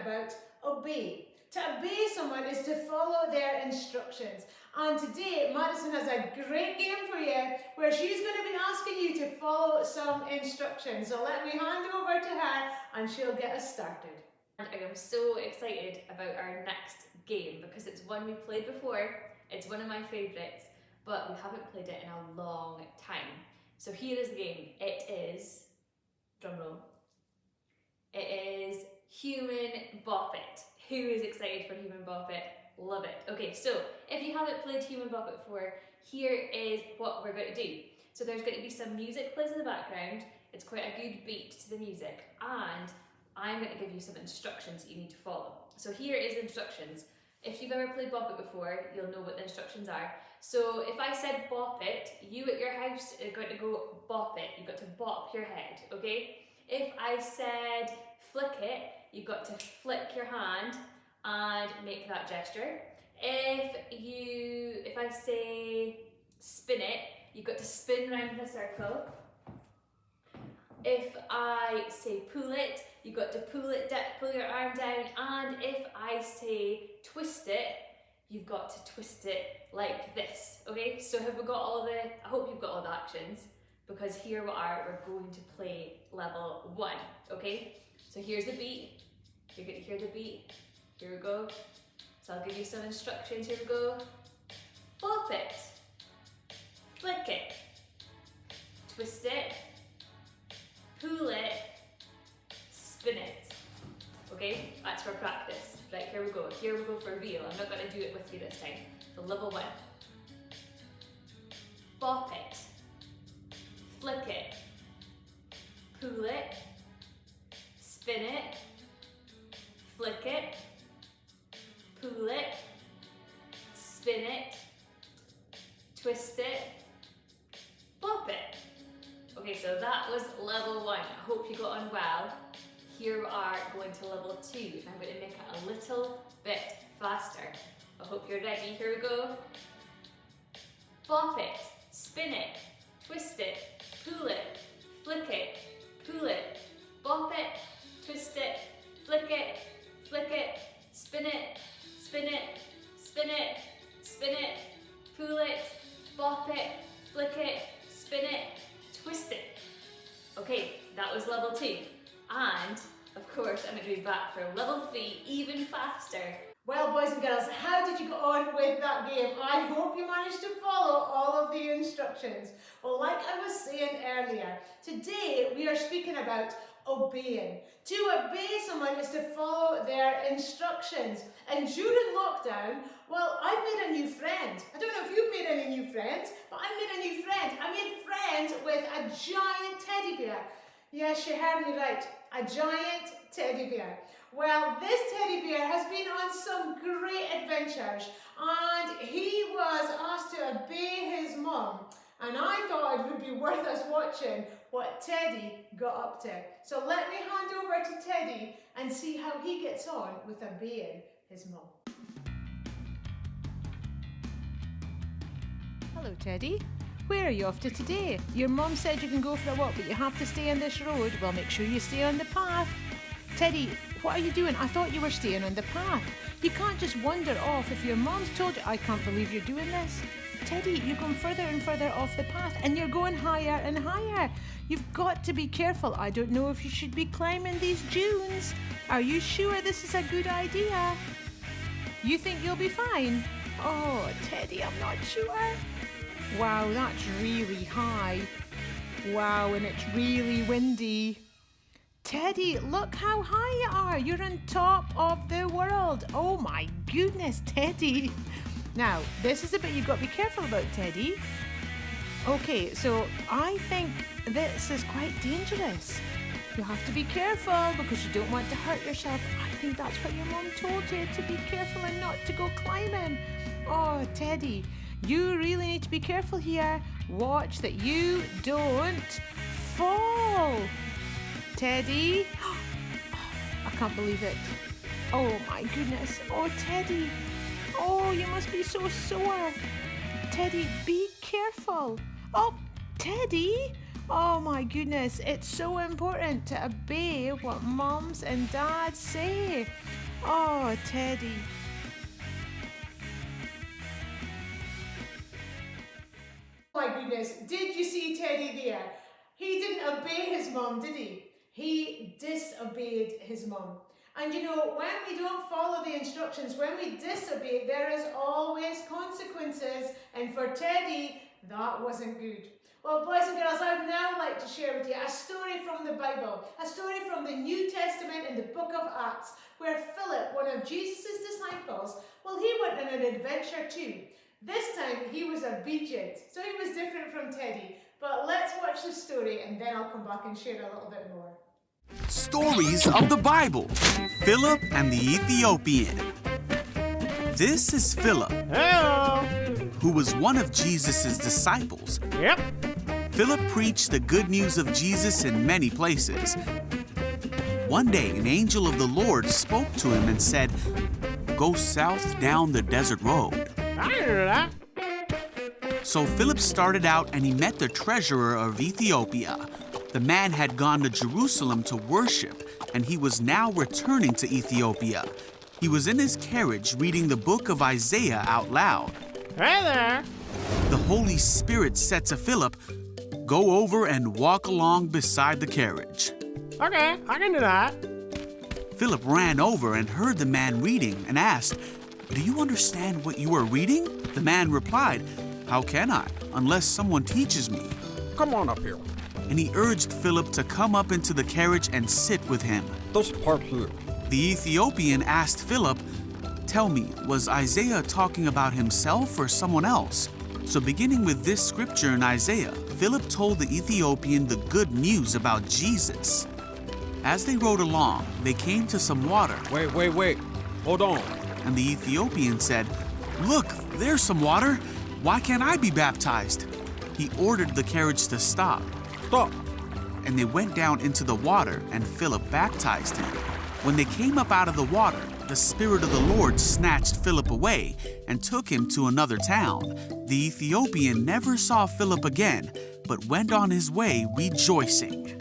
about obey. To obey someone is to follow their instructions. And today, Madison has a great game for you where she's going to be asking you to follow some instructions. So let me hand over to her and she'll get us started. And I am so excited about our next game because it's one we played before. It's one of my favourites, but we haven't played it in a long time. So here is the game. It is, drumroll, it is Human Bop It. Who is excited for Human Bop It? Love it. Okay, so if you haven't played Human Bop It before, here is what we're going to do. So there's going to be some music plays in the background. It's quite a good beat to the music, and I'm going to give you some instructions that you need to follow. So here is the instructions. If you've ever played Bop It before, you'll know what the instructions are. So if I said bop it, you at your house are going to go bop it. You've got to bop your head, okay? If I said flick it, you've got to flick your hand and make that gesture. If I say spin it, you've got to spin round in a circle. If I say pull it, you've got to pull your arm down, and if I say twist it, you've got to twist it like this, okay? So have we got all the, I hope you've got all the actions, because here we are, we're going to play level 1, okay? So here's the beat, you're going to hear the beat, here we go. So I'll give you some instructions, here we go. Bop it, flick it, twist it, pull it, spin it. Okay, that's for practice. Right, here we go. Here we go for real. I'm not going to do it with you this time. So level 1. Bop it, flick it, pull it, spin it, flick it, pull it, spin it, twist it, bop it. Okay, so that was level 1. I hope you got on well. Here we are going to level 2, and I'm going to make it a little bit faster. I hope you're ready. Here we go. Bop it, spin it, twist it, pull it, flick it, pull it, bop it, twist it, flick it, spin it, spin it, spin it, spin it, pull it, bop it, flick it, spin it, twist it. Okay, that was level 2. And of course, I'm going to be back for level 3 even faster. Well, boys and girls, how did you get on with that game? I hope you managed to follow all of the instructions. Well, like I was saying earlier, today we are speaking about obeying. To obey someone is to follow their instructions. And during lockdown, well, I made a new friend. I don't know if you've made any new friends, but I made a new friend. I made friends with a giant teddy bear. Yes, you heard me right, a giant teddy bear. Well, this teddy bear has been on some great adventures, and he was asked to obey his mum. And I thought it would be worth us watching what Teddy got up to. So let me hand over to Teddy and see how he gets on with obeying his mum. Hello, Teddy. Where are you off to today? Your mum said you can go for a walk, but you have to stay on this road. Well, make sure you stay on the path. Teddy, what are you doing? I thought you were staying on the path. You can't just wander off if your mum's told you. I can't believe you're doing this. Teddy, you're going further and further off the path, and you're going higher and higher. You've got to be careful. I don't know if you should be climbing these dunes. Are you sure this is a good idea? You think you'll be fine? Oh, Teddy, I'm not sure. Wow, that's really high. Wow, and it's really windy. Teddy, look how high you are. You're on top of the world. Oh my goodness, Teddy. Now, this is the bit you've got to be careful about, Teddy. Okay, so I think this is quite dangerous. You have to be careful because you don't want to hurt yourself. I think that's what your mum told you, to be careful and not to go climbing. Oh, Teddy, you really need to be careful here. Watch that you don't fall. Teddy. Oh, I can't believe it. Oh my goodness. Oh, Teddy. Oh, you must be so sore. Teddy, be careful. Oh, Teddy, Oh my goodness, it's so important to obey what mums and dads say. Oh, Teddy. Oh my goodness, did you see Teddy there? He didn't obey his mum, did he? He disobeyed his mum. And you know, when we don't follow the instructions, when we disobey, there is always consequences. And for Teddy, that wasn't good. Well, boys and girls, I would now like to share with you a story from the Bible, a story from the New Testament in the book of Acts, where Philip, one of Jesus' disciples, well, he went on an adventure too. This time he was obedient, so he was different from Teddy. But let's watch the story and then I'll come back and share a little bit more. Stories of the Bible. Philip and the Ethiopian. This is Philip, Hello. who was one of Jesus' disciples. Yep. Philip preached the good news of Jesus in many places. One day, an angel of the Lord spoke to him and said, "Go south down the desert road." I knew that. So Philip started out and he met the treasurer of Ethiopia. The man had gone to Jerusalem to worship, and he was now returning to Ethiopia. He was in his carriage reading the book of Isaiah out loud. Hey there. The Holy Spirit said to Philip, "Go over and walk along beside the carriage." Okay, I can do that. Philip ran over and heard the man reading and asked, "Do you understand what you are reading?" The man replied, "How can I, unless someone teaches me?" Come on up here. And he urged Philip to come up into the carriage and sit with him. This part here. The Ethiopian asked Philip, "Tell me, was Isaiah talking about himself or someone else?" So beginning with this scripture in Isaiah, Philip told the Ethiopian the good news about Jesus. As they rode along, they came to some water, Wait. Hold on. and the Ethiopian said, "Look, there's some water. Why can't I be baptized?" He ordered the carriage to stop, Stop. and they went down into the water, and Philip baptized him. When they came up out of the water, the Spirit of the Lord snatched Philip away and took him to another town. The Ethiopian never saw Philip again, but went on his way rejoicing.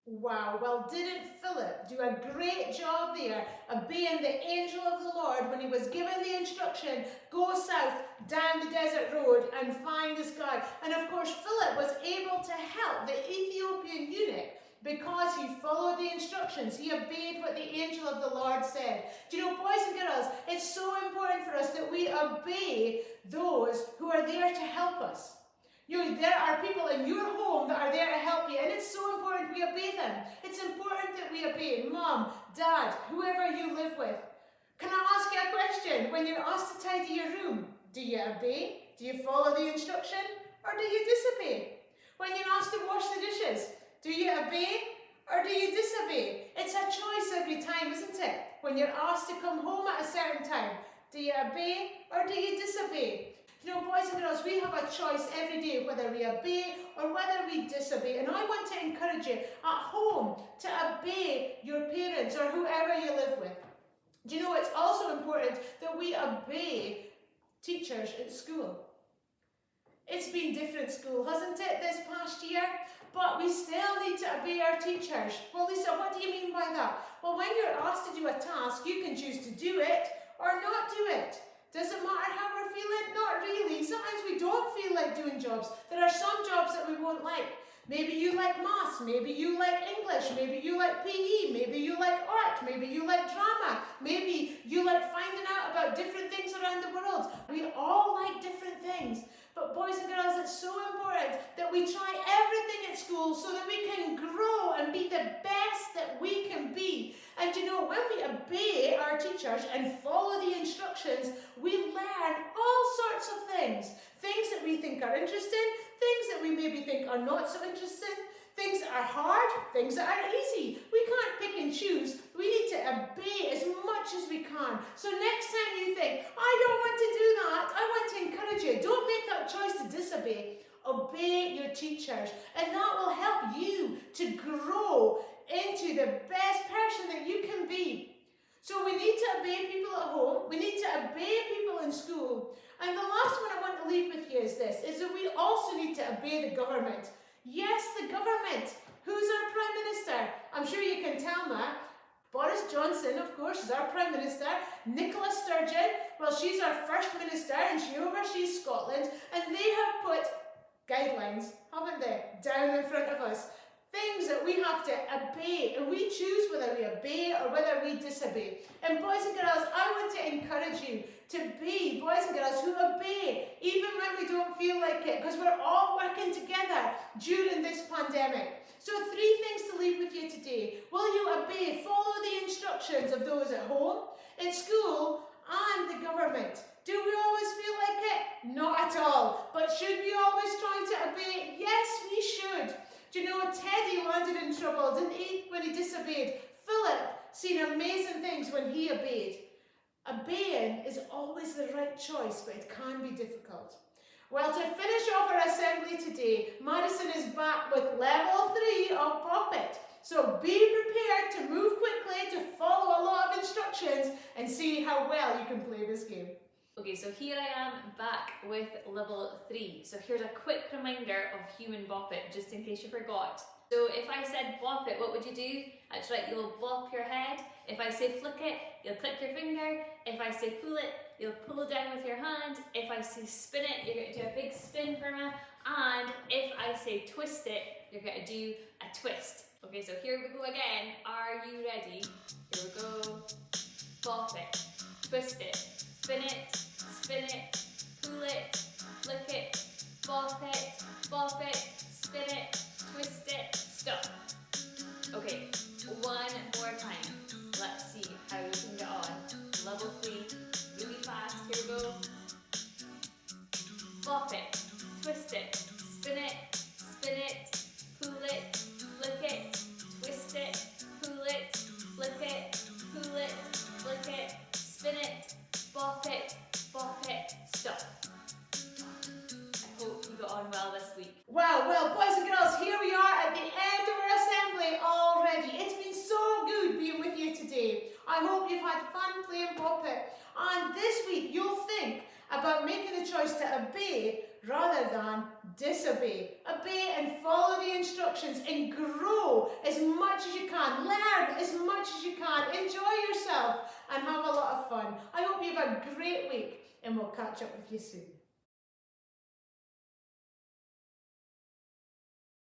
Wow, well, didn't Philip do a great job there obeying the angel of the Lord when he was given the instruction, go south down the desert road and find this guy? And of course, Philip was able to help the Ethiopian eunuch because he followed the instructions. He obeyed what the angel of the Lord said. Do you know, boys and girls, it's so important for us that we obey those who are there to help us. You know, there are people in your home that are there to help you, and it's so important we obey them. It's important that we obey mom, dad, whoever you live with. Can I ask you a question? When you're asked to tidy your room, do you obey? Do you follow the instruction? Or do you disobey? When you're asked to wash the dishes, do you obey or do you disobey? It's a choice every time, isn't it? When you're asked to come home at a certain time, do you obey or do you disobey? You know, boys and girls, we have a choice every day whether we obey or whether we disobey. And I want to encourage you at home to obey your parents or whoever you live with. Do you know, it's also important that we obey teachers at school. It's been different school, hasn't it, this past year? But we still need to obey our teachers. Well, Lisa, what do you mean by that? Well, when you're asked to do a task, you can choose to do it or not do it. Does it matter how we're feeling? Not really. Sometimes we don't feel like doing jobs. There are some jobs that we won't like. Maybe you like maths, maybe you like English, maybe you like PE, maybe you like art, maybe you like drama, maybe you like finding out about different things around the world. We all like different things. But boys and girls, it's so important that we try everything at school so that we can grow and be the best that we can be. And you know, when we obey our teachers and follow the instructions, we learn all sorts of things. Things that we think are interesting, things that we maybe think are not so interesting, things that are hard, things that are easy. We can't pick and choose. We need to obey as much as we can. So next time you think, I don't want to do that, I want to encourage you. Don't make that choice to disobey. Obey your teachers. And that will help you to grow into the best person that you can be. So we need to obey people at home. We need to obey people in school. And the last one I want to leave with you is this, is that we also need to obey the government. Yes, the government. Who's our Prime Minister? I'm sure you can tell me. Boris Johnson, of course, is our Prime Minister. Nicola Sturgeon, well, she's our First Minister and she oversees Scotland. And they have put guidelines, haven't they, down in front of us. Things that we have to obey, and we choose whether we obey or whether we disobey. And boys and girls, I want to encourage you to be boys and girls who obey, even when we don't feel like it, because we're all working together during this pandemic. So 3 things to leave with you today. Will you obey, follow the instructions of those at home, at school, and the government? Do we always feel like it? Not at all. But should we always try to obey? Yes, we should. Do you know, Teddy landed in trouble, didn't he, when he disobeyed? Philip seen amazing things when he obeyed. Obeying is always the right choice, but it can be difficult. Well, to finish off our assembly today, Madison is back with level 3 of Bop It. So be prepared to move quickly, to follow a lot of instructions, and see how well you can play this game. Okay, so here I am back with level 3. So here's a quick reminder of human bop it, just in case you forgot. So if I said bop it, what would you do? That's right, you'll bop your head. If I say flick it, you'll click your finger. If I say pull it, you'll pull down with your hand. If I say spin it, you're going to do a big spin for me. And if I say twist it, you're going to do a twist. Okay, so here we go again. Are you ready? Here we go. Bop it, twist it, spin it, pull it, flick it, bop it, spin it, twist it, stop. Okay, one more time. Let's see how we can get on. Level 3, really fast, here we go. Bop it, twist it, spin it, pull it, flick it, twist it, pull it, flick it, flick it, spin it, bop it, stop. I hope you got on well this week. Well, boys and girls, here we are at the end of our assembly already. It's been so good being with you today. I hope you've had fun playing Bop It. And this week, you'll think about making the choice to obey rather than disobey. Obey and follow the instructions and grow as much as you can. Learn as much as you can. Enjoy yourself and have a lot of fun. I hope you have a great week and we'll catch up with you soon.